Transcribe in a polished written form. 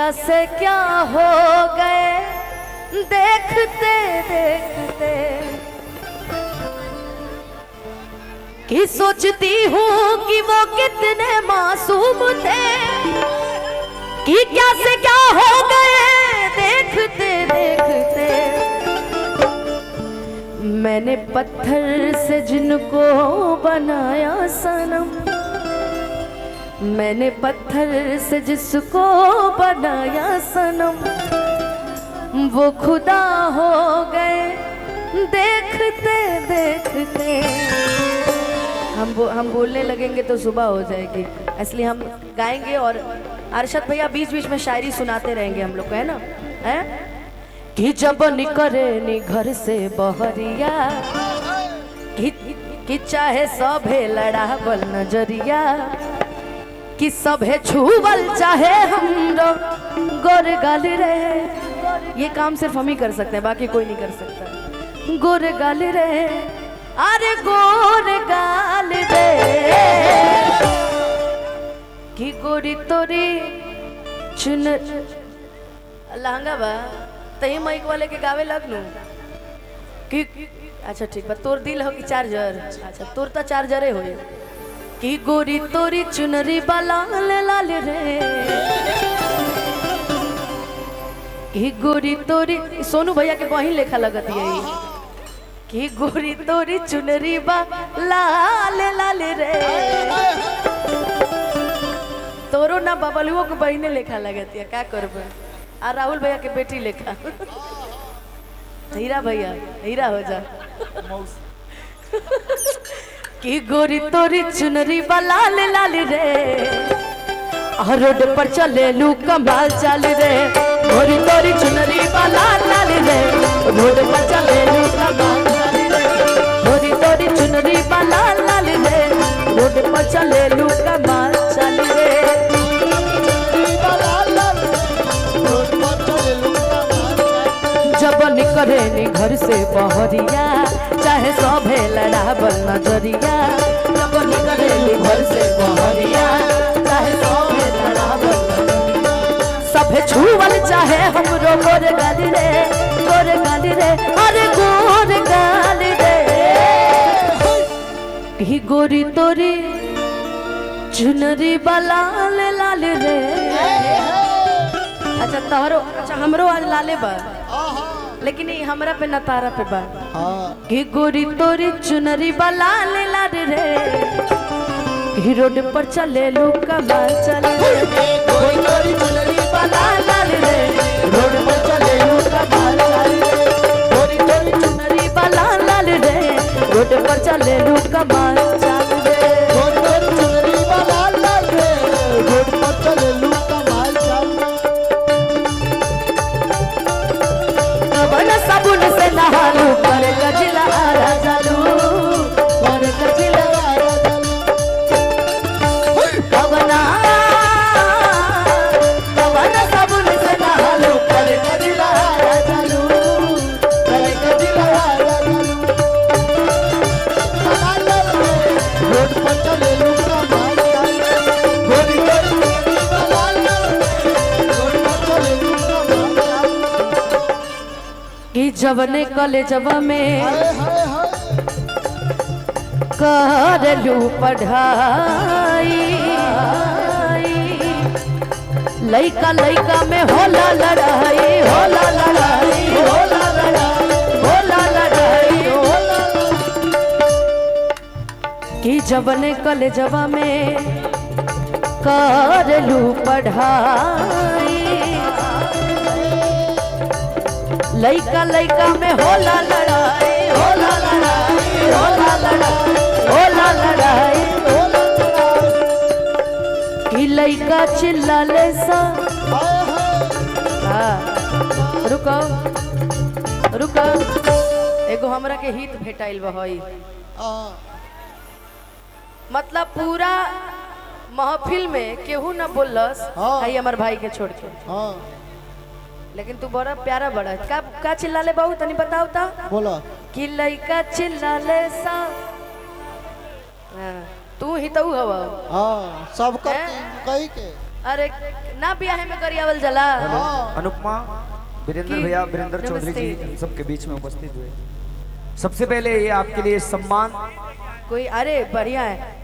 कैसे क्या हो गए देखते देखते कि सोचती हूँ कि वो कितने मासूम थे कि कैसे क्या हो गए देखते देखते। मैंने पत्थर से जिनको बनाया सनम, मैंने पत्थर से जिसको बनाया सनम, वो खुदा हो गए देखते देखते। हम बोलने लगेंगे तो सुबह हो जाएगी, इसलिए हम गाएंगे और अरशद भैया बीच बीच में शायरी सुनाते रहेंगे हम लोग को, है ना? है कि जब निकले नी घर से बहरिया कि चाहे सभे लड़ावल नजरिया, कि सभे छुवल चाहे हमरो गोर गाल रे। ये काम सिर्फ हम ही कर सकते हैं, बाकी कोई नहीं कर सकता। गोर गाल रे, अरे गोर गाल रे, कि गोरी तोरी चुन लहंगा बा तही माइक वाले के गावे लगनू कि अच्छा ठीक बा। तोर दिल हो कि चार्जर? अच्छा तोर तो चार्जरे हो कि गोरी तोरी चुनरी लाल लाल रे, कि गोरी तोरी सोनू भैया के बहिन लेखा लगत है कि गोरी तोरी चुनरी लाल लाल रे। तोरो ना बबलुओ के बहिने लेखा लगत है, क्या करब? आ राहुल भैया के बेटी लेखा। हीरा भैया हीरा हो जा। कि गोरी तोरी चुनरी लाल लाल रे, रोड पर चले लू कमाल चाल रे। गोरी तोरी चुनरी लाल लाल रे, रोड पर चले लू कमाल चाल रे। गोरी तोरी चुनरी लाल लाल रे, रोड पर चले लू कमाल चाल रे। जब निकले नी घर से बहरिया चाहे सभे लड़ावल नजरिया, जब निकले नी घर से बहरिया चाहे सभे लड़ावल नजरिया, सभे छुवल चाहे हमरो गोर गाल रे, गोर गाल रे, अरे गोर गाल रे। ही गोरी तोरी चुनरी लाल लाल रे। अच्छा तोहरो, अच्छा हमरो आज लाले बा, लेकिन हमरा पे न तारा पे बा। कि गोरी तोरी चुनरी लाल लाल रे, ही रोड पर चले लू कमाल चल रे। गोरी तोरी चुनरी लाल लाल रे, रोड पर चले लू कमाल चल रे। गोरी तोरी चुनरी लाल लाल रे, रोड पर चले लू कमाल चल रे। गोरी तोरी चुनरी लाल लाल रे, रोड पर चले लू कमाल चल रे। साबुन से नहालू पर गजला राजालू, पर गजला राजालू। कवना कवना साबुन से नहालू पर गजला राजालू, पर गजला राजालू। रोड पर चले लू कमाल चल रे। गोरी तोरी लाल लाल रे, रोड पर चले लू कमाल चल रे। कि जवने कॉलेजवा में हाय हाय हाय करलू पढ़ाई, लइका लइका में होला लड़ाई, होला लड़ाई, होला लड़ाई, होला लड़ाई, होला लड़ाई। कि जवने कॉलेजवा में करलू पढ़ाई, लइका लइका में होला लड़ाई, होला लड़ाई, होला लड़ाई, होला लड़ाई, होला लड़ाई। कि लइका चिल्लाले सा, रुको रुको, एगो हमरा के हित भेटाइल बहई। मतलब पूरा महफिल में केहू न बोलस आई हमर भाई के छोड़ के, लेकिन तू बड़ा प्यारा बड़ा का चिल्लाले बाबू तनी बताओ ता बोला। कि लइका चिल्लाले सा, तू ही तो हवा हाँ सब कही के अरे ना ब्याह में करियावल जला। अनुपमा, वीरेंद्र की- भैया, वीरेंद्र चौधरी जी नमस्ते। इन सबके बीच में उपस्थित हुए। सबसे पहले ये आपके लिए सम्मान। कोई अरे बढ़िया है।